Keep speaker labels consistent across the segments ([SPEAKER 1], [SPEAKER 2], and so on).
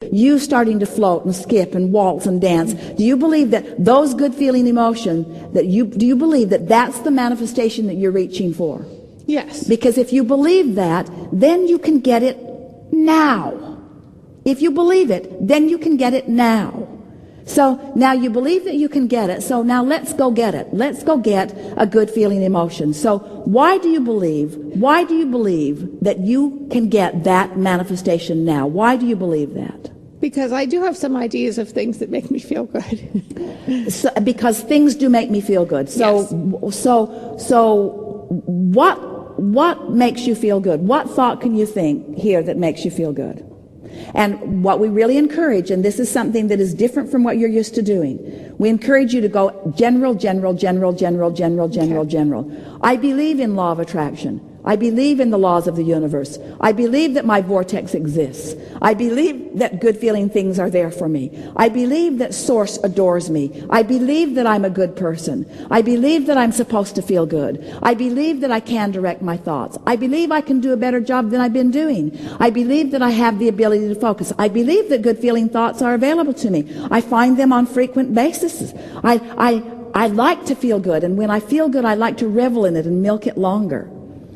[SPEAKER 1] You starting to float and skip and waltz and dance. Do you believe that those good feeling emotions, do you believe that that's the manifestation that you're reaching for?
[SPEAKER 2] Yes.
[SPEAKER 1] Because if you believe that, then you can get it now. If you believe it, then you can get it now. So now you believe that you can get it. So now let's go get it. Let's go get a good feeling emotion. So why do you believe that you can get that manifestation now? Why do you believe that?
[SPEAKER 2] Because I do have some ideas of things that make me feel good.
[SPEAKER 1] Because things do make me feel good. So,
[SPEAKER 2] yes.
[SPEAKER 1] So what makes you feel good? What thought can you think here that makes you feel good? And what we really encourage, and this is something that is different from what you're used to doing, we encourage you to go general. I believe in law of attraction. I believe in the laws of the universe. I believe that my vortex exists. I believe that good feeling things are there for me. I believe that Source adores me. I believe that I'm a good person. I believe that I'm supposed to feel good. I believe that I can direct my thoughts. I believe I can do a better job than I've been doing. I believe that I have the ability to focus. I believe that good feeling thoughts are available to me. I find them on frequent basis. I like to feel good, and when I feel good, I like to revel in it and milk it longer.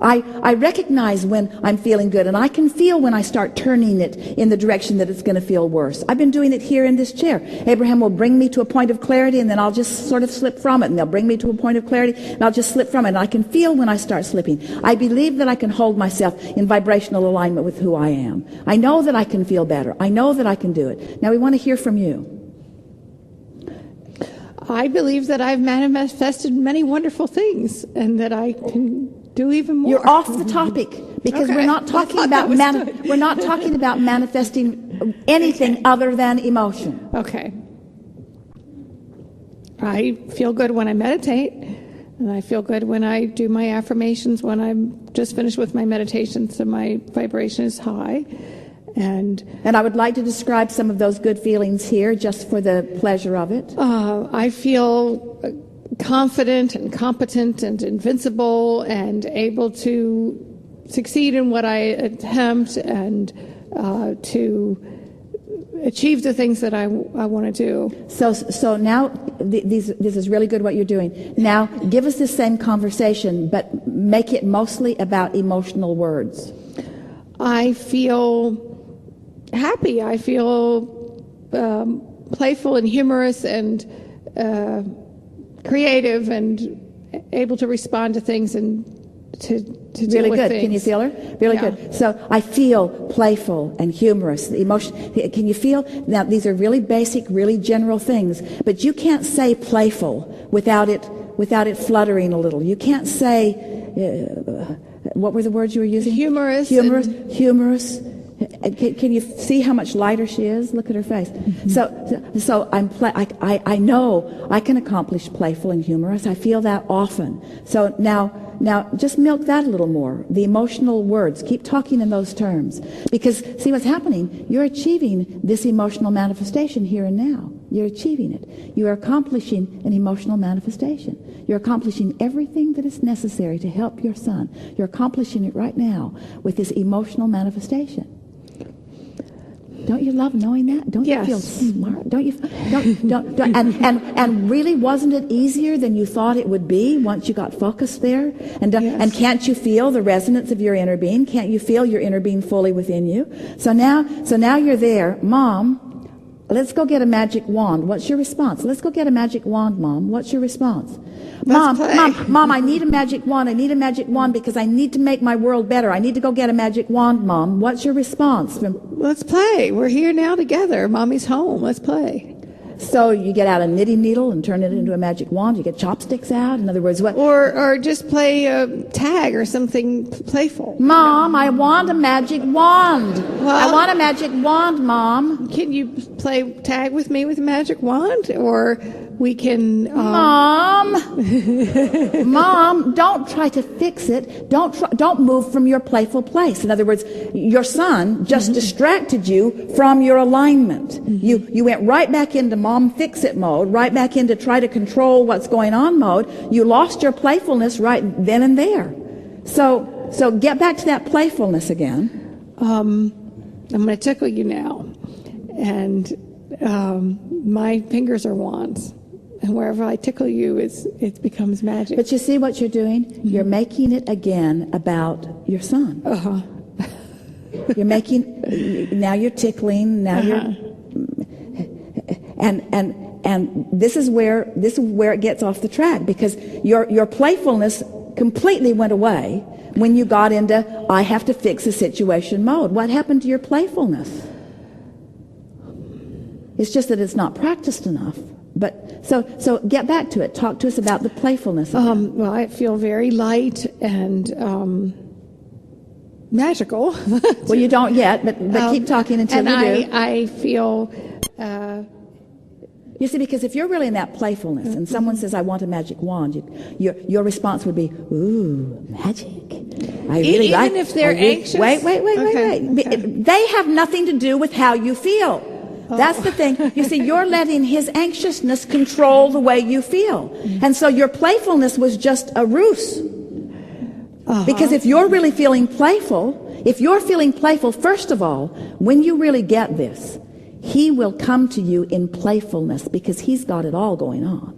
[SPEAKER 1] I recognize when I'm feeling good, and I can feel when I start turning it in the direction that it's going to feel worse. I've been doing it here in this chair. Abraham will bring me to a point of clarity, and then I'll just sort of slip from it, and they'll bring me to a point of clarity, and I'll just slip from it, and I can feel when I start slipping. I believe that I can hold myself in vibrational alignment with who I am. I know that I can feel better. I know that I can do it. Now we want to hear from you.
[SPEAKER 2] I believe that I've manifested many wonderful things, and that I can do even more.
[SPEAKER 1] You're off the topic, because
[SPEAKER 2] okay.
[SPEAKER 1] we're not talking about manifesting anything other than emotion.
[SPEAKER 2] Okay. I feel good when I meditate, and I feel good when I do my affirmations. When I'm just finished with my meditation, so my vibration is high. And
[SPEAKER 1] I would like to describe some of those good feelings here, just for the pleasure of it.
[SPEAKER 2] I feel confident and competent and invincible and able to succeed in what I attempt, and to achieve the things that I want to do.
[SPEAKER 1] So now this is really good what you're doing. Now give us this same conversation, but make it mostly about emotional words.
[SPEAKER 2] I feel happy. I feel playful and humorous and creative and able to respond to things and to deal
[SPEAKER 1] really
[SPEAKER 2] with
[SPEAKER 1] good
[SPEAKER 2] things.
[SPEAKER 1] Can you feel her? Really good. So I feel playful and humorous. The emotion. Can you feel? Now these are really basic, really general things, but you can't say playful without it fluttering a little. You can't say what were the words you were using?
[SPEAKER 2] Humorous.
[SPEAKER 1] Can you see how much lighter she is? Look at her face. Mm-hmm. So I know I can accomplish playful and humorous. I feel that often. So now just milk that a little more. The emotional words. Keep talking in those terms. Because see what's happening? You're achieving this emotional manifestation here and now. You're achieving it. You are accomplishing an emotional manifestation. You're accomplishing everything that is necessary to help your son. You're accomplishing it right now with this emotional manifestation. Don't you love knowing that? Don't
[SPEAKER 2] yes.
[SPEAKER 1] you feel smart? Don't and really, wasn't it easier than you thought it would be once you got focused there? And
[SPEAKER 2] yes.
[SPEAKER 1] And can't you feel the resonance of your inner being? Can't you feel your inner being fully within you? So now you're there, Mom. Let's go get a magic wand. What's your response? Let's go get a magic wand, Mom. What's your response? Mom, I need a magic wand. I need a magic wand because I need to make my world better. I need to go get a magic wand, Mom. What's your response?
[SPEAKER 2] Let's play. We're here now together. Mommy's home. Let's play.
[SPEAKER 1] So you get out a knitting needle and turn it into a magic wand. You get chopsticks out. In other words, what?
[SPEAKER 2] Or just play tag or something playful.
[SPEAKER 1] Mom, I want a magic wand. Well, I want a magic wand, Mom.
[SPEAKER 2] Can you play tag with me with a magic wand? Or we can...
[SPEAKER 1] Mom, don't try to fix it. Don't move from your playful place. In other words, your son just distracted you from your alignment. Mm-hmm. You went right back into Mom fix-it mode, right back into try to control what's going on mode. You lost your playfulness right then and there. So get back to that playfulness again.
[SPEAKER 2] I'm going to tickle you now. and my fingers are wands. And wherever I tickle you, it becomes magic.
[SPEAKER 1] But you see what you're doing? Mm-hmm. You're making it again about your son.
[SPEAKER 2] Uh-huh.
[SPEAKER 1] You're making, now you're tickling, now you're, and this is where it gets off the track, because your playfulness completely went away when you got into I have to fix a situation mode. What happened to your playfulness? It's just that it's not practiced enough. But so get back to it. Talk to us about the playfulness.
[SPEAKER 2] Well, I feel very light and magical.
[SPEAKER 1] Well, you don't yet, but keep talking until you do.
[SPEAKER 2] I feel.
[SPEAKER 1] You see, because if you're really in that playfulness, and someone says, "I want a magic wand," your response would be, "Ooh, magic." I really like.
[SPEAKER 2] Even if they're anxious.
[SPEAKER 1] Wait. Okay. They have nothing to do with how you feel. That's the thing. You see, you're letting his anxiousness control the way you feel. And so your playfulness was just a ruse. Because if you're really feeling playful, first of all, when you really get this, he will come to you in playfulness because he's got it all going on.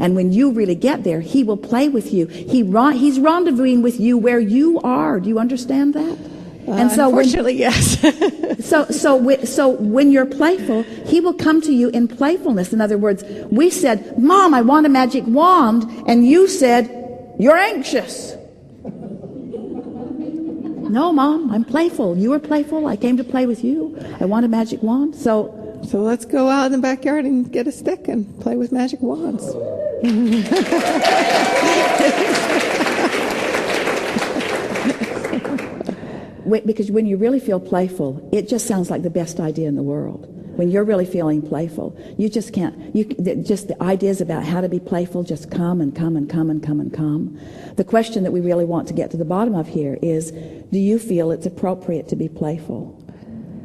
[SPEAKER 1] And when you really get there, he will play with you. He's rendezvousing with you where you are. Do you understand that?
[SPEAKER 2] And so unfortunately, yes.
[SPEAKER 1] So when you're playful, he will come to you in playfulness. In other words, we said, "Mom, I want a magic wand," and you said, "You're anxious." No, Mom, I'm playful. You were playful. I came to play with you. I want a magic wand. So
[SPEAKER 2] let's go out in the backyard and get a stick and play with magic wands.
[SPEAKER 1] Because when you really feel playful, it just sounds like the best idea in the world. When you're really feeling playful, you just can't. Just the ideas about how to be playful just come and come and come and come and come. The question that we really want to get to the bottom of here is, do you feel it's appropriate to be playful?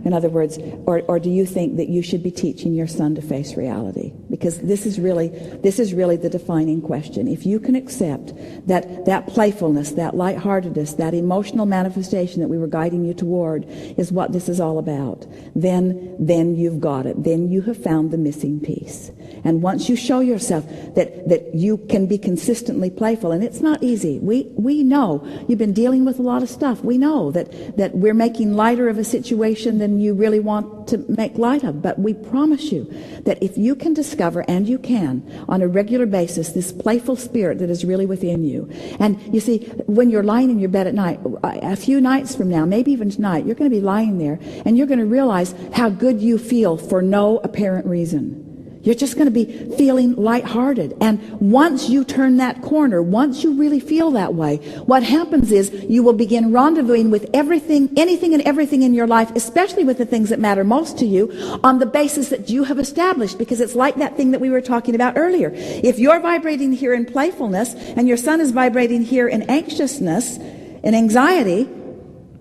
[SPEAKER 1] In other words, or do you think that you should be teaching your son to face reality? Because this is really the defining question. If you can accept that playfulness, that lightheartedness, that emotional manifestation that we were guiding you toward is what this is all about, then you've got it. Then you have found the missing piece. And once you show yourself that you can be consistently playful, and it's not easy. We know you've been dealing with a lot of stuff. We know that we're making lighter of a situation than you really want to make light of. But we promise you that if you can discover, and you can, on a regular basis, this playful spirit that is really within you. And you see, when you're lying in your bed at night, a few nights from now, maybe even tonight, you're going to be lying there and you're going to realize how good you feel for no apparent reason. You're just going to be feeling lighthearted. And once you turn that corner, once you really feel that way, what happens is you will begin rendezvousing with everything, anything and everything in your life, especially with the things that matter most to you, on the basis that you have established. Because it's like that thing that we were talking about earlier. If you're vibrating here in playfulness and your son is vibrating here in anxiousness and anxiety,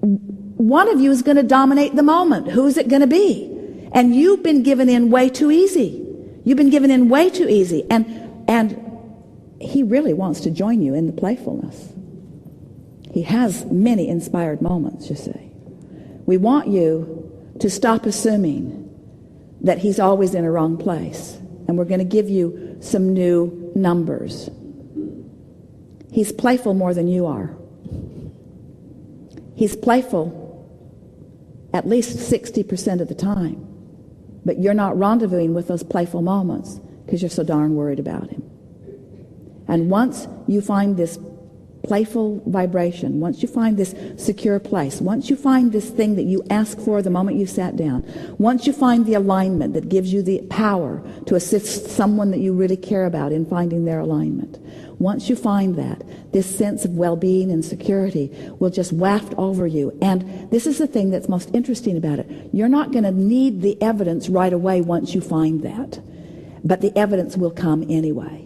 [SPEAKER 1] one of you is going to dominate the moment. Who's it going to be? And you've been given in way too easy. You've been given in way too easy. And he really wants to join you in the playfulness. He has many inspired moments, you see. We want you to stop assuming that he's always in a wrong place. And we're going to give you some new numbers. He's playful more than you are. He's playful at least 60% of the time. But you're not rendezvousing with those playful moments because you're so darn worried about him. And once you find this playful vibration, once you find this secure place, once you find this thing that you asked for the moment you sat down, once you find the alignment that gives you the power to assist someone that you really care about in finding their alignment, once you find that, this sense of well-being and security will just waft over you. And this is the thing that's most interesting about it. You're not going to need the evidence right away once you find that. But the evidence will come anyway.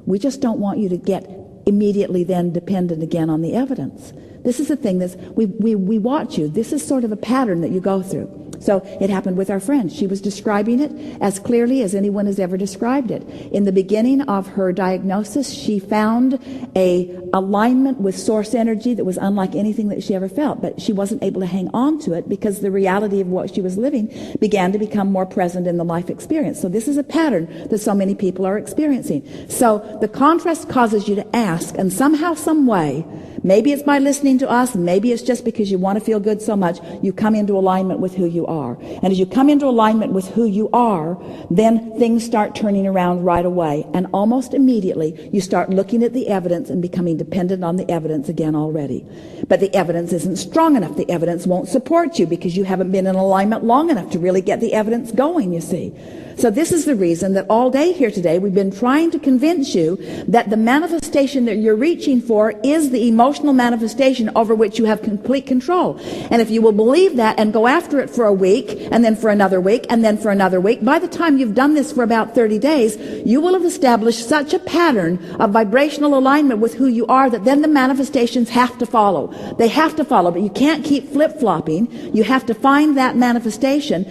[SPEAKER 1] We just don't want you to get immediately then dependent again on the evidence. This is the thing that's, we watch you. This is sort of a pattern that you go through. So it happened with our friend. She was describing it as clearly as anyone has ever described it. In the beginning of her diagnosis, she found a alignment with source energy that was unlike anything that she ever felt, but she wasn't able to hang on to it because the reality of what she was living began to become more present in the life experience. So this is a pattern that so many people are experiencing. So the contrast causes you to ask, and somehow, some way, maybe it's by listening to us, maybe it's just because you want to feel good so much, you come into alignment with who you are. And as you come into alignment with who you are, then things start turning around right away. And almost immediately, you start looking at the evidence and becoming dependent on the evidence again already. But the evidence isn't strong enough. The evidence won't support you because you haven't been in alignment long enough to really get the evidence going, you see. So this is the reason that all day here today we've been trying to convince you that the manifestation that you're reaching for is the emotional manifestation over which you have complete control. And if you will believe that and go after it for a week, and then for another week, and then for another week, by the time you've done this for about 30 days, you will have established such a pattern of vibrational alignment with who you are that then the manifestations have to follow. They have to follow, but you can't keep flip-flopping. You have to find that manifestation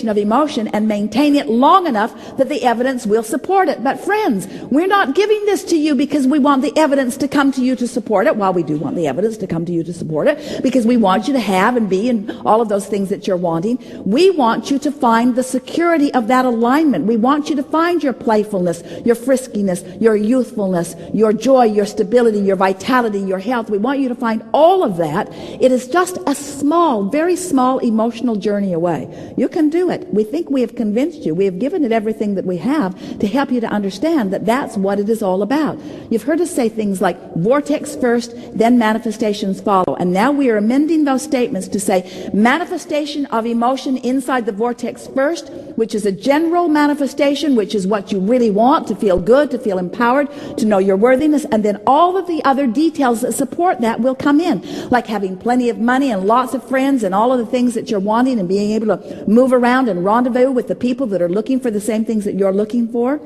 [SPEAKER 1] of emotion, and maintain it long enough that the evidence will support it. But friends, we're not giving this to you because we want the evidence to come to you to support it. While we do want the evidence to come to you to support it, because we want you to have and be and all of those things that you're wanting, we want you to find the security of that alignment. We want you to find your playfulness, your friskiness, your youthfulness, your joy, your stability, your vitality, your health. We want you to find all of that. It is just a small, very small emotional journey away. You can do it. We think we have convinced you. We have given it everything that we have to help you to understand that that's what it is all about. You've heard us say things like vortex first, then manifestations follow. And now we are amending those statements to say manifestation of emotion inside the vortex first, which is a general manifestation, which is what you really want, to feel good, to feel empowered, to know your worthiness. And then all of the other details that support that will come in, like having plenty of money and lots of friends and all of the things that you're wanting, and being able to move around and rendezvous with the people that are looking for the same things that you're looking for.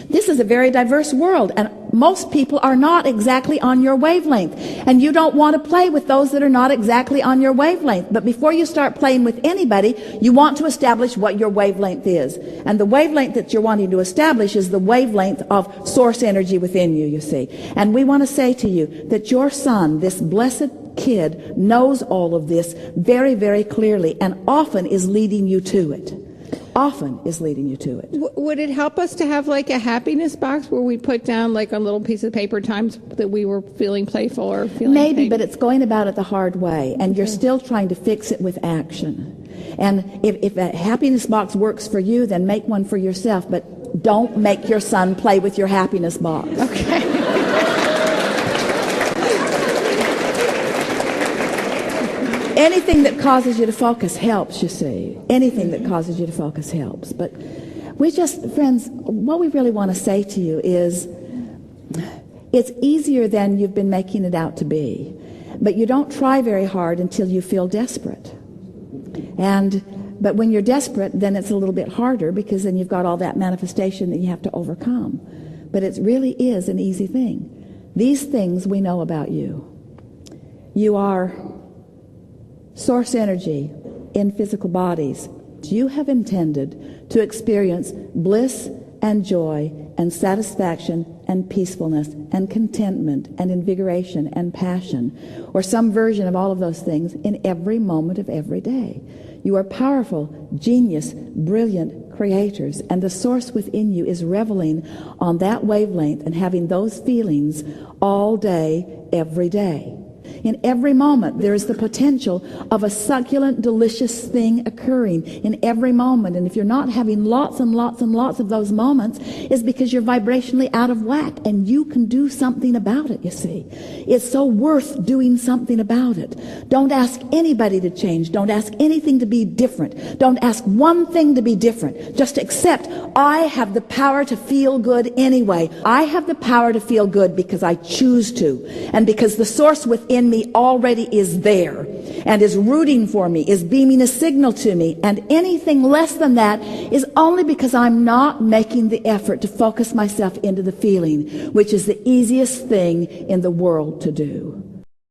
[SPEAKER 1] This is a very diverse world, and most people are not exactly on your wavelength, and you don't want to play with those that are not exactly on your wavelength. But before you start playing with anybody, you want to establish what your wavelength is. And the wavelength that you're wanting to establish is the wavelength of source energy within you, you see. And we want to say to you that your son, this blessed kid, knows all of this very, very clearly, and often is leading you to it. Often is leading you to it.
[SPEAKER 2] Would it help us to have like a happiness box where we put down like a little piece of paper times that we were feeling playful or feeling
[SPEAKER 1] maybe, but it's going about it the hard way, and you're still trying to fix it with action. And if a happiness box works for you, then make one for yourself, but don't make your son play with your happiness box.
[SPEAKER 2] Okay.
[SPEAKER 1] Anything that causes you to focus helps, you see. Anything that causes you to focus helps. But friends, what we really want to say to you is it's easier than you've been making it out to be. But you don't try very hard until you feel desperate. But when you're desperate, then it's a little bit harder, because then you've got all that manifestation that you have to overcome. But it really is an easy thing. These things we know about you. You are source energy in physical bodies. You have intended to experience bliss and joy and satisfaction and peacefulness and contentment and invigoration and passion, or some version of all of those things, in every moment of every day. You are powerful, genius, brilliant creators, and the source within you is reveling on that wavelength and having those feelings all day, every day. In every moment, there is the potential of a succulent, delicious thing occurring in every moment. And if you're not having lots and lots and lots of those moments, it's because you're vibrationally out of whack, and you can do something about it, you see. It's so worth doing something about it. Don't ask anybody to change. Don't ask anything to be different. Don't ask one thing to be different. Just accept, I have the power to feel good anyway. I have the power to feel good because I choose to, and because the source within me already is there and is rooting for me, is beaming a signal to me, and anything less than that is only because I'm not making the effort to focus myself into the feeling, which is the easiest thing in the world to do.